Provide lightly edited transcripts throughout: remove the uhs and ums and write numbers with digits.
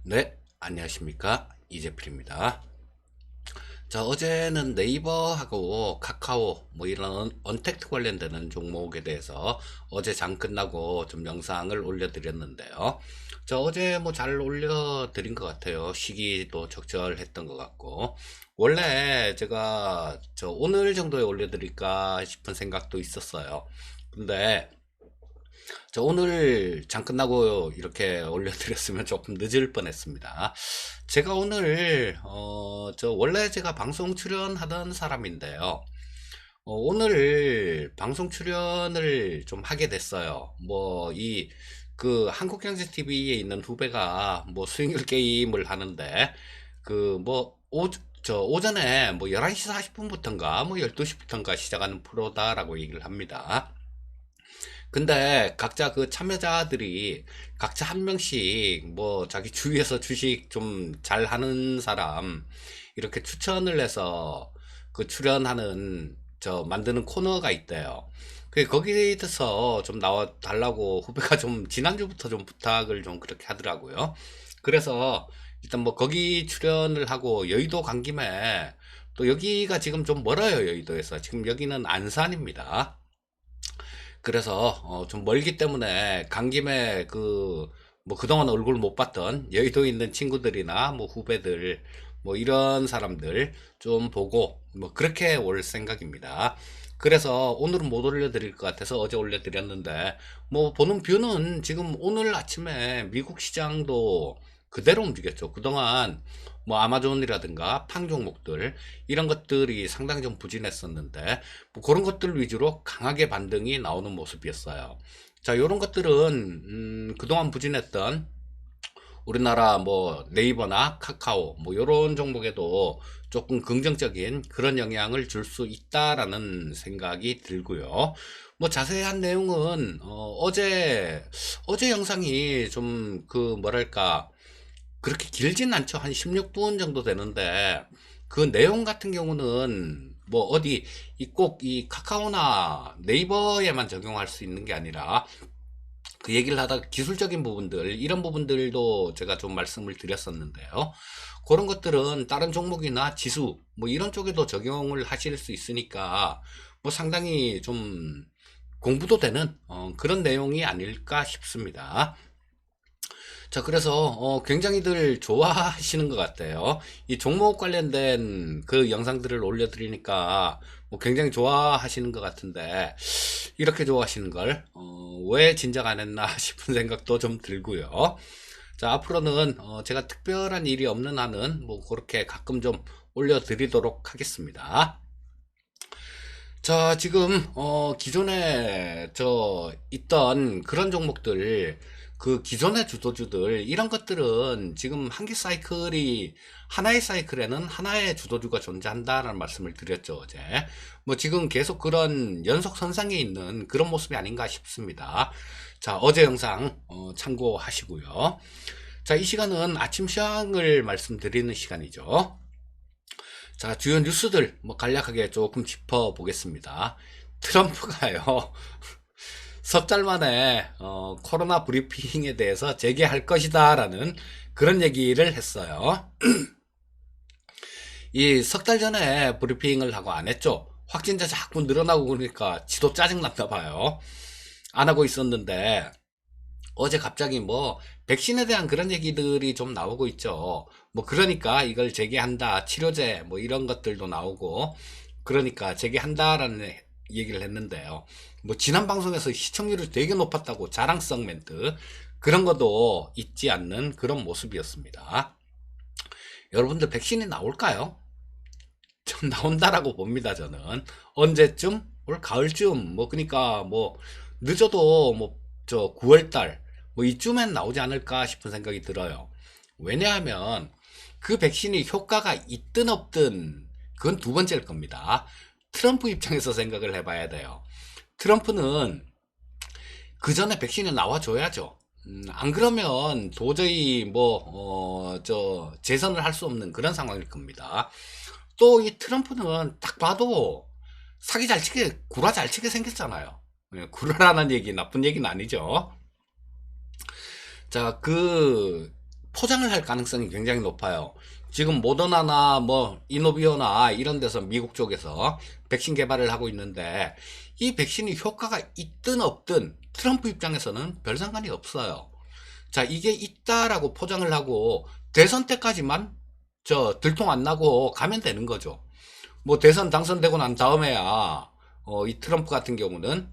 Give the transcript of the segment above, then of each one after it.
네, 안녕하십니까. 이재필입니다. 자, 어제는 네이버하고 카카오, 뭐 이런 언택트 관련되는 종목에 대해서 어제 장 끝나고 좀 영상을 올려드렸는데요. 자, 어제 뭐 잘 올려드린 것 같아요. 시기도 적절했던 것 같고. 원래 제가 오늘 정도에 올려드릴까 싶은 생각도 있었어요. 근데 오늘 장 끝나고 이렇게 올려드렸으면 조금 늦을 뻔했습니다. 제가 오늘 원래 제가 방송 출연하던 사람인데요. 오늘 방송 출연을 좀 하게 됐어요. 뭐 이 그 한국경제TV에 있는 후배가 뭐 수익률 게임을 하는데 그 뭐 오전에 뭐 11시 40분부터인가 뭐 12시부터인가 시작하는 프로다라고 얘기를 합니다. 근데 각자 그 참여자들이 각자 한 명씩 뭐 자기 주위에서 주식 좀 잘하는 사람 이렇게 추천을 해서 그 출연하는 만드는 코너가 있대요. 거기에서 좀 나와 달라고 후배가 좀 지난주부터 좀 부탁을 좀 그렇게 하더라고요. 그래서 일단 뭐 거기 출연을 하고 여의도 간 김에 또 여기가 지금 좀 멀어요, 여의도에서. 지금 여기는 안산입니다. 그래서 좀 멀기 때문에 간 김에 뭐 그동안 얼굴 못 봤던 여의도에 있는 친구들이나 뭐 후배들 뭐 이런 사람들 좀 보고 뭐 그렇게 올 생각입니다. 그래서 오늘은 못 올려드릴 것 같아서 어제 올려드렸는데 뭐 보는 뷰는 지금 오늘 아침에 미국 시장도 그대로 움직였죠. 그동안 뭐 아마존이라든가 팡 종목들 이런 것들이 상당히 좀 부진했었는데 뭐 그런 것들 위주로 강하게 반등이 나오는 모습이었어요. 자, 이런 것들은 그동안 부진했던 우리나라 뭐 네이버나 카카오 뭐 이런 종목에도 조금 긍정적인 그런 영향을 줄 수 있다라는 생각이 들고요. 뭐 자세한 내용은 어제 영상이 좀 뭐랄까 그렇게 길진 않죠. 한 16분 정도 되는데 그 내용 같은 경우는 뭐 어디 꼭 이 카카오나 네이버에만 적용할 수 있는 게 아니라 그 얘기를 하다가 기술적인 부분들 이런 부분들도 제가 좀 말씀을 드렸었는데요. 그런 것들은 다른 종목이나 지수 뭐 이런 쪽에도 적용을 하실 수 있으니까 뭐 상당히 좀 공부도 되는 그런 내용이 아닐까 싶습니다. 자, 그래서 굉장히들 좋아하시는 것 같아요. 이 종목 관련된 그 영상들을 올려드리니까 뭐 굉장히 좋아하시는 것 같은데 이렇게 좋아하시는 걸 왜 진작 안 했나 싶은 생각도 좀 들고요. 자, 앞으로는 제가 특별한 일이 없는 한은 뭐 그렇게 가끔 좀 올려드리도록 하겠습니다. 자, 지금 기존에 있던 그런 종목들 그 기존의 주도주들 이런 것들은 지금 한기 사이클이 하나의 사이클에는 하나의 주도주가 존재한다라는 말씀을 드렸죠, 어제. 뭐 지금 계속 그런 연속 선상에 있는 그런 모습이 아닌가 싶습니다. 자, 어제 영상 참고하시고요. 자, 이 시간은 아침 시황을 말씀드리는 시간이죠. 자, 주요 뉴스들 뭐 간략하게 조금 짚어보겠습니다. 트럼프가요, 석 달 만에 코로나 브리핑에 대해서 재개할 것이다라는 그런 얘기를 했어요. 이 석 달 전에 브리핑을 하고 안 했죠. 확진자 자꾸 늘어나고 그러니까 지도 짜증났나 봐요. 안 하고 있었는데 어제 갑자기 뭐 백신에 대한 그런 얘기들이 좀 나오고 있죠. 뭐 그러니까 이걸 재개한다, 치료제 뭐 이런 것들도 나오고 그러니까 재개한다라는 얘기를 했는데요. 뭐 지난 방송에서 시청률이 되게 높았다고 자랑성 멘트 그런 것도 있지 않는 그런 모습이었습니다. 여러분들 백신이 나올까요? 좀 나온다라고 봅니다. 저는 언제쯤 올 가을쯤 뭐 그러니까 뭐 늦어도 뭐 9월달 뭐 이쯤엔 나오지 않을까 싶은 생각이 들어요. 왜냐하면 그 백신이 효과가 있든 없든 그건 두 번째일 겁니다. 트럼프 입장에서 생각을 해봐야 돼요. 트럼프는 그 전에 백신이 나와줘야죠. 안 그러면 도저히 재선을 할 수 없는 그런 상황일 겁니다. 또 이 트럼프는 딱 봐도 사기 잘 치게, 구라 잘 치게 생겼잖아요. 예, 구라라는 얘기, 나쁜 얘기는 아니죠. 자, 포장을 할 가능성이 굉장히 높아요. 지금 모더나나 뭐 이노비오나 이런 데서 미국 쪽에서 백신 개발을 하고 있는데 이 백신이 효과가 있든 없든 트럼프 입장에서는 별 상관이 없어요. 자, 이게 있다라고 포장을 하고 대선 때까지만 들통 안 나고 가면 되는 거죠. 뭐 대선 당선되고 난 다음에야 이 트럼프 같은 경우는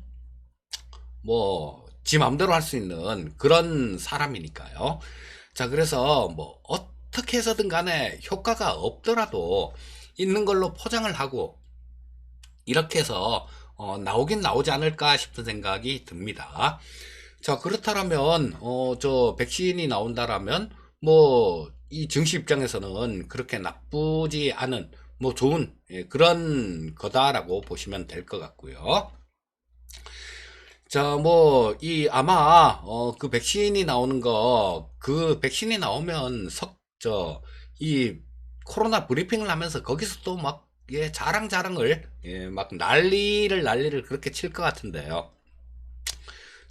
뭐 지 마음대로 할 수 있는 그런 사람이니까요. 자, 그래서 뭐 어떻게 해서든 간에 효과가 없더라도 있는 걸로 포장을 하고 이렇게 해서 나오긴 나오지 않을까 싶은 생각이 듭니다. 자, 그렇다면 저 백신이 나온다라면 뭐 이 증시 입장에서는 그렇게 나쁘지 않은 뭐 좋은 그런 거다라고 보시면 될 것 같고요. 자, 뭐, 아마, 그 백신이 나오는 그 백신이 나오면 이 코로나 브리핑을 하면서 거기서 또 막, 예, 자랑을, 예, 막 난리를 그렇게 칠 것 같은데요.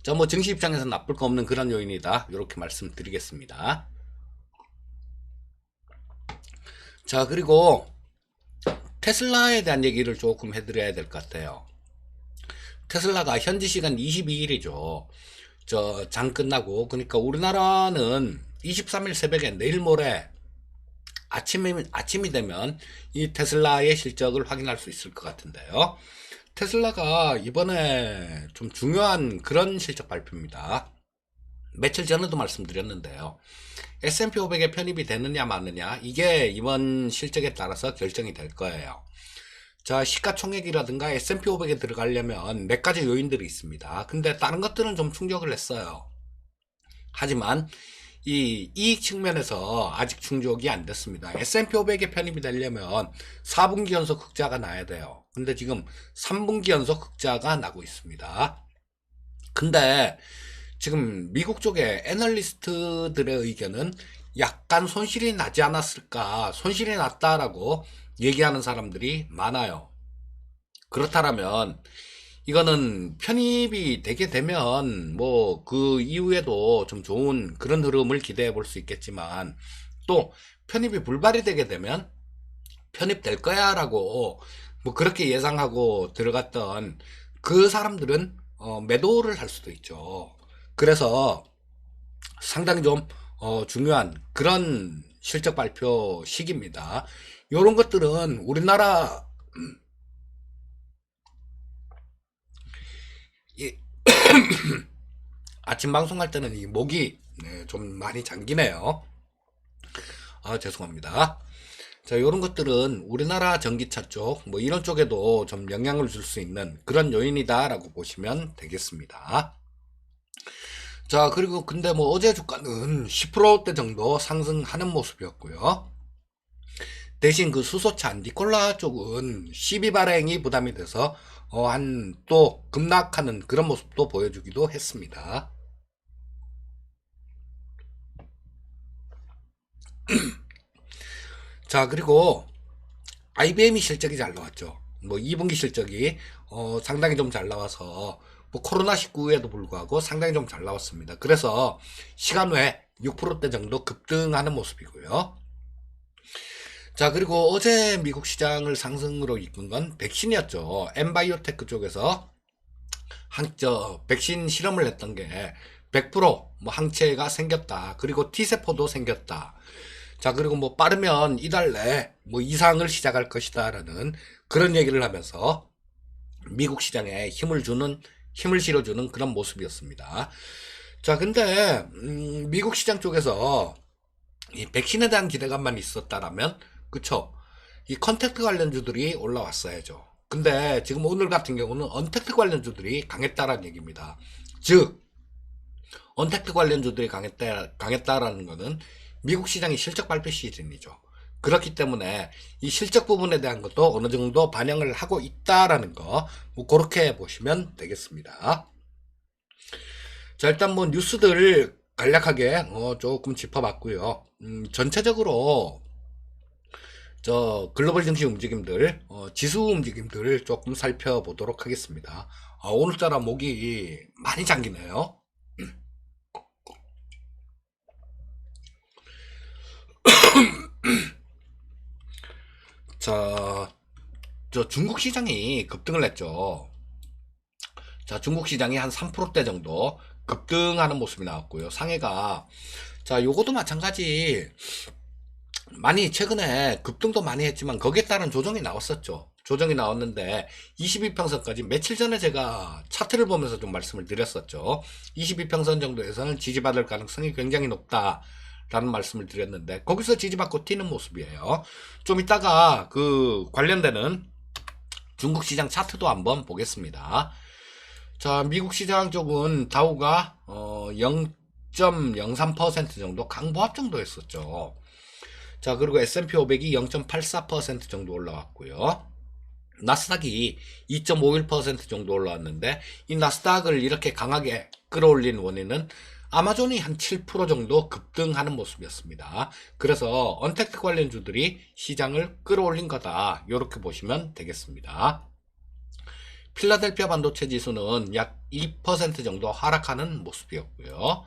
자, 뭐, 증시 입장에서 나쁠 거 없는 그런 요인이다. 이렇게 말씀드리겠습니다. 자, 그리고 테슬라에 대한 얘기를 조금 해드려야 될 것 같아요. 테슬라가 현지 시간 22일이죠. 장 끝나고, 그러니까 우리나라는 23일 새벽에 내일 모레 아침이 되면 이 테슬라의 실적을 확인할 수 있을 것 같은데요. 테슬라가 이번에 좀 중요한 그런 실적 발표입니다. 며칠 전에도 말씀드렸는데요. S&P 500에 편입이 되느냐 마느냐, 이게 이번 실적에 따라서 결정이 될 거예요. 자, 시가총액이라든가 S&P 500에 들어가려면 몇 가지 요인들이 있습니다. 근데 다른 것들은 좀 충족을 했어요. 하지만 이 이익 측면에서 아직 충족이 안 됐습니다. S&P 500에 편입이 되려면 4분기 연속 흑자가 나야 돼요. 근데 지금 3분기 연속 흑자가 나고 있습니다. 근데 지금 미국 쪽에 애널리스트들의 의견은 약간 손실이 나지 않았을까, 손실이 났다라고 얘기하는 사람들이 많아요. 그렇다면 이거는 편입이 되게 되면 뭐 그 이후에도 좀 좋은 그런 흐름을 기대해 볼 수 있겠지만, 또 편입이 불발이 되게 되면 편입될 거야 라고 뭐 그렇게 예상하고 들어갔던 그 사람들은 매도를 할 수도 있죠. 그래서 상당히 좀 중요한 그런 실적 발표 시기입니다. 이런 것들은 우리나라 이 아침 방송할 때는 이 목이 좀 많이 잠기네요. 아, 죄송합니다. 자, 이런 것들은 우리나라 전기차 쪽, 뭐 이런 쪽에도 좀 영향을 줄 수 있는 그런 요인이다라고 보시면 되겠습니다. 자, 그리고 근데 뭐 어제 주가는 10%대 정도 상승하는 모습이었고요. 대신 그 수소차 니콜라 쪽은 시비 발행이 부담이 돼서 한 또 급락하는 그런 모습도 보여주기도 했습니다. 자, 그리고 IBM이 실적이 잘 나왔죠. 뭐 2분기 실적이 상당히 좀 잘 나와서 뭐 코로나19에도 불구하고 상당히 좀 잘 나왔습니다. 그래서 시간 외에 6%대 정도 급등하는 모습이고요. 자, 그리고 어제 미국 시장을 상승으로 이끈 건 백신이었죠. 엠바이오테크 쪽에서 백신 실험을 했던 게 100%뭐 항체가 생겼다. 그리고 T세포도 생겼다. 자, 그리고 뭐 빠르면 이달 내 뭐 이상을 시작할 것이다라는 그런 얘기를 하면서 미국 시장에 힘을 실어주는 그런 모습이었습니다. 자, 근데 미국 시장 쪽에서 이 백신에 대한 기대감만 있었다라면, 그쵸? 이 컨택트 관련주들이 올라왔어야죠. 근데 지금 오늘 같은 경우는 언택트 관련주들이 강했다라는 얘기입니다. 즉, 언택트 관련주들이 강했다라는 것은 미국 시장이 실적 발표 시즌이죠. 그렇기 때문에 이 실적 부분에 대한 것도 어느 정도 반영을 하고 있다라는 거, 뭐 그렇게 보시면 되겠습니다. 자, 일단 뭐 뉴스들 간략하게 조금 짚어봤고요. 전체적으로 글로벌 증시 움직임들, 지수 움직임들을 조금 살펴보도록 하겠습니다. 오늘따라 목이 많이 잠기네요. 자, 저 중국 시장이 급등을 했죠. 자, 중국 시장이 한 3%대 정도 급등하는 모습이 나왔고요. 상해가, 자, 요것도 마찬가지. 많이 최근에 급등도 많이 했지만 거기에 따른 조정이 나왔었죠. 조정이 나왔는데 22평선까지 며칠 전에 제가 차트를 보면서 좀 말씀을 드렸었죠. 22평선 정도에서는 지지받을 가능성이 굉장히 높다 라는 말씀을 드렸는데 거기서 지지받고 튀는 모습이에요. 좀 이따가 그 관련되는 중국 시장 차트도 한번 보겠습니다. 자, 미국 시장 쪽은 다우가 0.03% 정도 강보합 정도 했었죠. 자, 그리고 S&P 500이 0.84% 정도 올라왔고요. 나스닥이 2.51% 정도 올라왔는데 이 나스닥을 이렇게 강하게 끌어올린 원인은 아마존이 한 7% 정도 급등하는 모습이었습니다. 그래서 언택트 관련주들이 시장을 끌어올린 거다. 이렇게 보시면 되겠습니다. 필라델피아 반도체 지수는 약 2% 정도 하락하는 모습이었고요.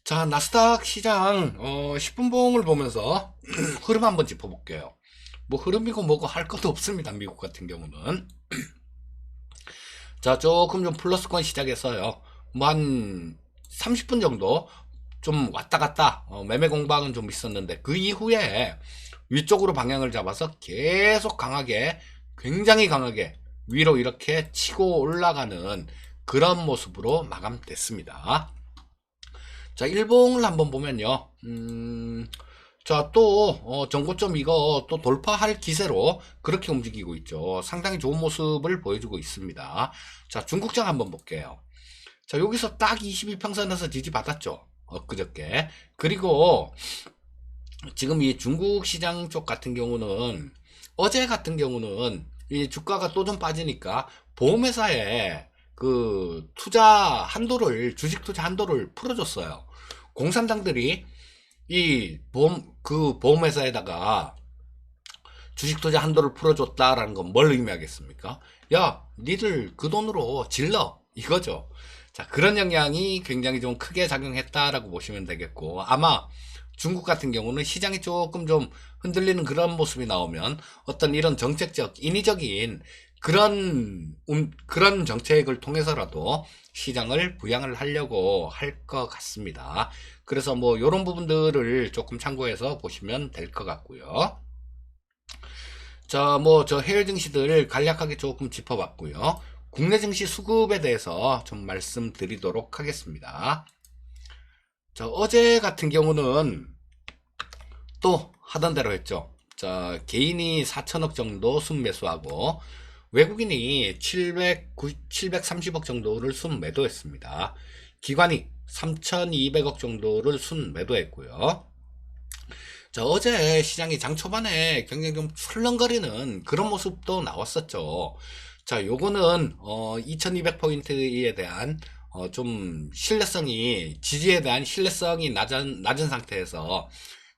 자, 나스닥 시장 10분봉을 보면서 흐름 한번 짚어볼게요. 뭐 흐름이고 뭐고 할 것도 없습니다. 미국 같은 경우는. 자, 조금 좀 플러스권 시작해서요. 뭐 한 30분 정도 좀 왔다 갔다 매매 공방은 좀 있었는데 그 이후에 위쪽으로 방향을 잡아서 계속 강하게, 굉장히 강하게 위로 이렇게 치고 올라가는 그런 모습으로 마감됐습니다. 자, 일봉을 한번 보면요. 자, 또 전고점 이거 또 돌파할 기세로 그렇게 움직이고 있죠. 상당히 좋은 모습을 보여주고 있습니다. 자, 중국장 한번 볼게요. 자, 여기서 딱 22평선에서 지지받았죠. 엊그저께. 그리고 지금 이 중국 시장 쪽 같은 경우는 어제 같은 경우는 이 주가가 또 좀 빠지니까 보험회사에 그 투자 한도를, 주식 투자 한도를 풀어줬어요. 공산당들이 이 보험회사에다가 주식 투자 한도를 풀어줬다라는 건 뭘 의미하겠습니까? 야, 니들 그 돈으로 질러. 이거죠. 자, 그런 영향이 굉장히 좀 크게 작용했다라고 보시면 되겠고, 아마 중국 같은 경우는 시장이 조금 좀 흔들리는 그런 모습이 나오면 어떤 이런 정책적, 인위적인 그런 정책을 통해서라도 시장을 부양을 하려고 할 것 같습니다. 그래서 뭐 이런 부분들을 조금 참고해서 보시면 될 것 같고요. 자, 뭐 저 해외 증시들 간략하게 조금 짚어봤고요. 국내 증시 수급에 대해서 좀 말씀드리도록 하겠습니다. 자, 어제 같은 경우는 또 하던 대로 했죠. 자, 개인이 4천억 정도 순매수하고 외국인이 730억 정도를 순매도했습니다. 기관이 3,200억 정도를 순매도했고요. 자, 어제 시장이 장 초반에 굉장히 좀 출렁거리는 그런 모습도 나왔었죠. 자, 요거는 2200포인트에 대한 좀 신뢰성이, 지지에 대한 신뢰성이 낮은 상태에서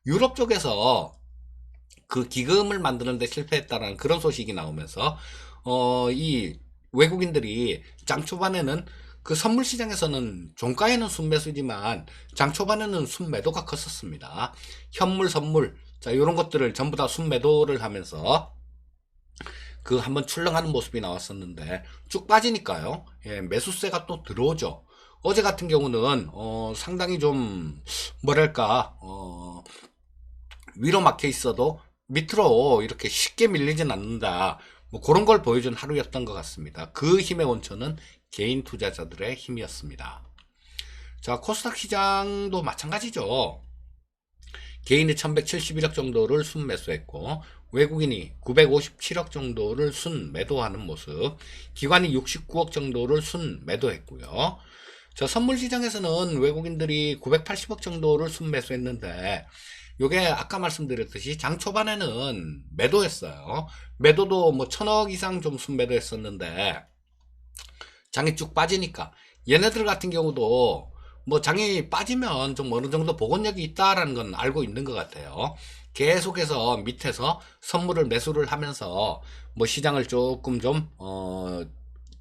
유럽 쪽에서 그 기금을 만드는데 실패했다라는 그런 소식이 나오면서 이 외국인들이 장 초반에는 그 선물 시장에서는 종가에는 순매수지만 장 초반에는 순매도가 컸었습니다. 현물, 선물, 자, 이런 것들을 전부 다 순매도를 하면서 그 한번 출렁하는 모습이 나왔었는데 쭉 빠지니까요. 예, 매수세가 또 들어오죠. 어제 같은 경우는 상당히 좀 뭐랄까 위로 막혀 있어도 밑으로 이렇게 쉽게 밀리진 않는다. 뭐 그런 걸 보여준 하루였던 것 같습니다. 그 힘의 원천은 개인 투자자들의 힘이었습니다. 자, 코스닥 시장도 마찬가지죠. 개인이 1171억 정도를 순매수했고 외국인이 957억 정도를 순매도하는 모습, 기관이 69억 정도를 순매도했고요. 자, 선물 시장에서는 외국인들이 980억 정도를 순매수했는데 요게 아까 말씀드렸듯이 장 초반에는 매도했어요. 매도도 뭐 1000억 이상 좀 순매도했었는데 장이 쭉 빠지니까 얘네들 같은 경우도 뭐 장이 빠지면 좀 어느 정도 복원력이 있다라는 건 알고 있는 것 같아요. 계속해서 밑에서 선물을 매수를 하면서 뭐 시장을 조금 좀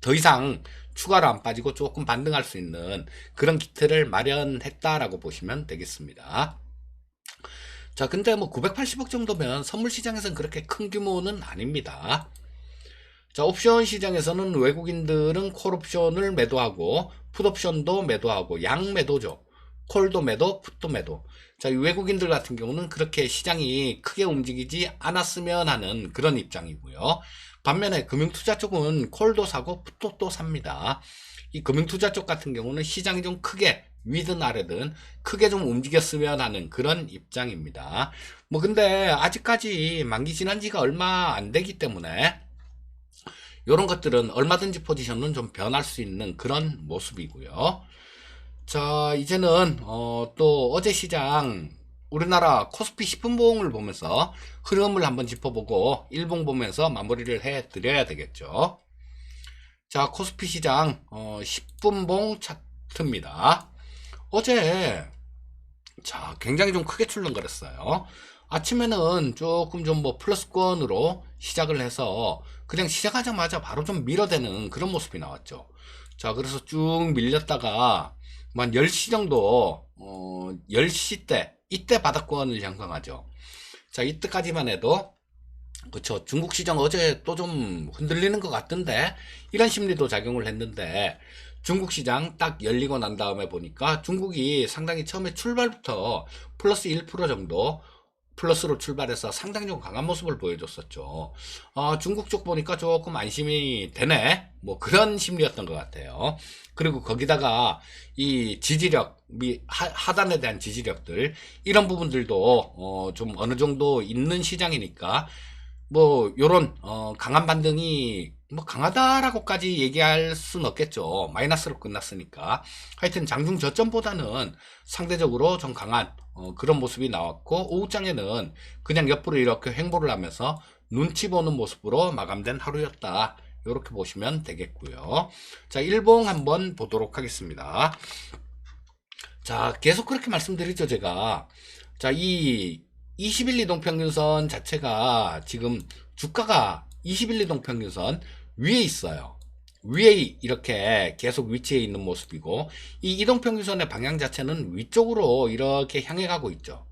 더 이상 추가로 안 빠지고 조금 반등할 수 있는 그런 기틀을 마련했다라고 보시면 되겠습니다. 자, 근데 뭐 980억 정도면 선물 시장에서는 그렇게 큰 규모는 아닙니다. 자, 옵션 시장에서는 외국인들은 콜옵션을 매도하고 풋옵션도 매도하고 양 매도죠. 콜도 매도, 풋도 매도. 자, 이 외국인들 같은 경우는 그렇게 시장이 크게 움직이지 않았으면 하는 그런 입장이고요. 반면에 금융투자 쪽은 콜도 사고 풋도 또 삽니다. 이 금융투자 쪽 같은 경우는 시장이 좀 크게 위든 아래든 크게 좀 움직였으면 하는 그런 입장입니다. 뭐 근데 아직까지 만기 지난 지가 얼마 안 되기 때문에 이런 것들은 얼마든지 포지션은 좀 변할 수 있는 그런 모습이고요. 자, 이제는 또 어제 시장 우리나라 코스피 10분봉을 보면서 흐름을 한번 짚어보고 일봉 보면서 마무리를 해드려야 되겠죠. 자, 코스피 시장 10분봉 차트입니다. 어제 자, 굉장히 좀 크게 출렁거렸어요. 아침에는 조금 좀 뭐 플러스권으로 시작을 해서 그냥 시작하자마자 바로 좀 밀어대는 그런 모습이 나왔죠. 자, 그래서 쭉 밀렸다가 한 10시 정도, 10시 때, 이때 바닥권을 형성하죠. 자, 이때까지만 해도 그쵸. 중국 시장 어제 또 좀 흔들리는 것 같던데 이런 심리도 작용을 했는데 중국 시장 딱 열리고 난 다음에 보니까 중국이 상당히 처음에 출발부터 플러스 1% 정도 플러스로 출발해서 상당히 좀 강한 모습을 보여줬었죠. 중국 쪽 보니까 조금 안심이 되네. 뭐 그런 심리였던 것 같아요. 그리고 거기다가 이 지지력, 하단에 대한 지지력들 이런 부분들도 좀 어느 정도 있는 시장이니까 뭐 요런 강한 반등이 뭐 강하다라고까지 얘기할 순 없겠죠. 마이너스로 끝났으니까. 하여튼 장중 저점보다는 상대적으로 좀 강한 그런 모습이 나왔고 오후장에는 그냥 옆으로 이렇게 횡보를 하면서 눈치 보는 모습으로 마감된 하루였다. 이렇게 보시면 되겠고요. 자, 일봉 한번 보도록 하겠습니다. 자, 계속 그렇게 말씀드리죠, 제가. 자, 이 20일 이동평균선 자체가 지금 주가가 20일 이동평균선 위에 있어요. 위에 이렇게 계속 위치해 있는 모습이고, 이 이동평균선의 방향 자체는 위쪽으로 이렇게 향해 가고 있죠.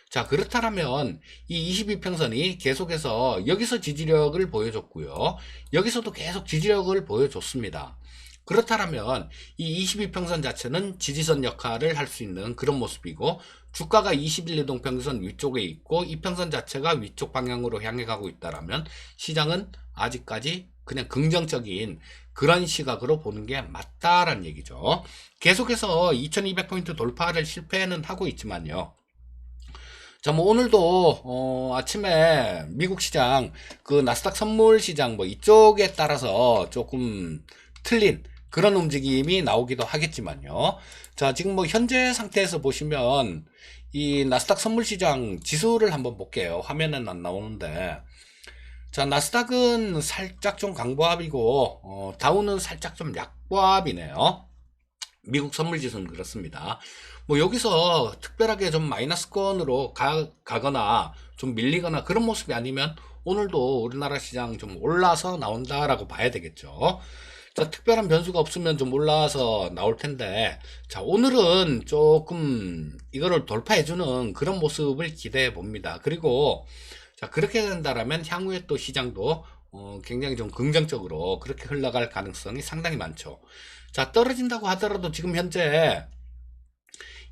자, 그렇다면 이 22평선이 계속해서 여기서 지지력을 보여줬고요. 여기서도 계속 지지력을 보여줬습니다. 그렇다면 이 22평선 자체는 지지선 역할을 할 수 있는 그런 모습이고 주가가 21 이동평균선 위쪽에 있고 이평선 자체가 위쪽 방향으로 향해 가고 있다라면 시장은 아직까지 그냥 긍정적인 그런 시각으로 보는 게 맞다라는 얘기죠. 계속해서 2200포인트 돌파를 실패는 하고 있지만요. 자, 뭐 오늘도 아침에 미국 시장 그 나스닥 선물 시장 뭐 이쪽에 따라서 조금 틀린 그런 움직임이 나오기도 하겠지만요. 자, 지금 뭐 현재 상태에서 보시면 이 나스닥 선물 시장 지수를 한번 볼게요. 화면에는 안 나오는데. 자, 나스닥은 살짝 좀 강보합이고 다우는 살짝 좀 약보합이네요. 미국 선물 지수는 그렇습니다. 뭐 여기서 특별하게 좀 마이너스권으로 가거나 좀 밀리거나 그런 모습이 아니면 오늘도 우리나라 시장 좀 올라서 나온다라고 봐야 되겠죠. 자, 특별한 변수가 없으면 좀 올라서 나올 텐데, 자, 오늘은 조금 이거를 돌파해주는 그런 모습을 기대해 봅니다. 그리고, 자, 그렇게 된다라면 향후에 또 시장도 굉장히 좀 긍정적으로 그렇게 흘러갈 가능성이 상당히 많죠. 자, 떨어진다고 하더라도 지금 현재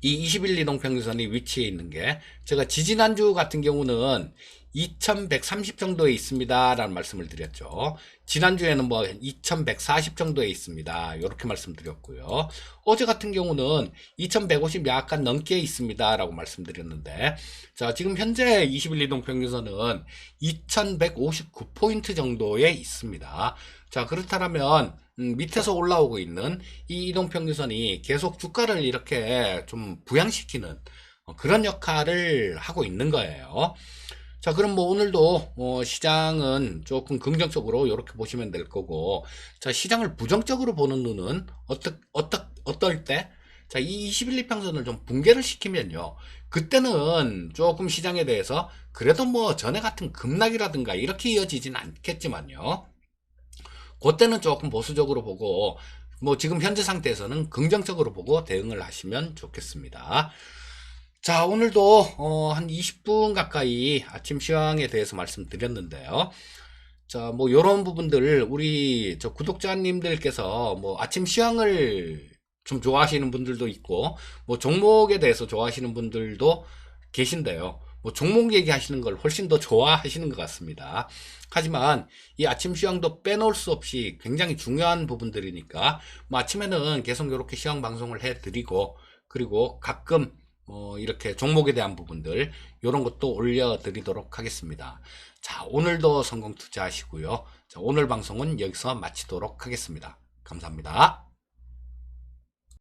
이 21 이동평균선이 위치해 있는 게 제가 지지난주 같은 경우는 2130 정도에 있습니다 라는 말씀을 드렸죠. 지난주에는 뭐 2140 정도에 있습니다 이렇게 말씀드렸고요. 어제 같은 경우는 2150 약간 넘게 있습니다 라고 말씀드렸는데 자, 지금 현재 21 이동평균선은 2159포인트 정도에 있습니다. 자, 그렇다면 밑에서 올라오고 있는 이 이동평균선이 계속 주가를 이렇게 좀 부양시키는 그런 역할을 하고 있는 거예요. 자, 그럼 뭐 오늘도 시장은 조금 긍정적으로 이렇게 보시면 될 거고, 자, 시장을 부정적으로 보는 눈은 어떨 때? 자, 이 21, 2평선을 좀 붕괴를 시키면요. 그때는 조금 시장에 대해서 그래도 뭐 전에 같은 급락이라든가 이렇게 이어지진 않겠지만요. 그때는 조금 보수적으로 보고 뭐 지금 현재 상태에서는 긍정적으로 보고 대응을 하시면 좋겠습니다. 자, 오늘도 한 20분 가까이 아침 시황에 대해서 말씀드렸는데요. 자, 뭐 요런 부분들 우리 저 구독자님들께서 뭐 아침 시황을 좀 좋아하시는 분들도 있고 뭐 종목에 대해서 좋아하시는 분들도 계신데요. 뭐 종목 얘기하시는 걸 훨씬 더 좋아하시는 것 같습니다. 하지만 이 아침 시황도 빼놓을 수 없이 굉장히 중요한 부분들이니까 뭐 아침에는 계속 이렇게 시황 방송을 해드리고, 그리고 가끔 이렇게 종목에 대한 부분들 이런 것도 올려드리도록 하겠습니다. 자, 오늘도 성공 투자하시고요. 자, 오늘 방송은 여기서 마치도록 하겠습니다. 감사합니다.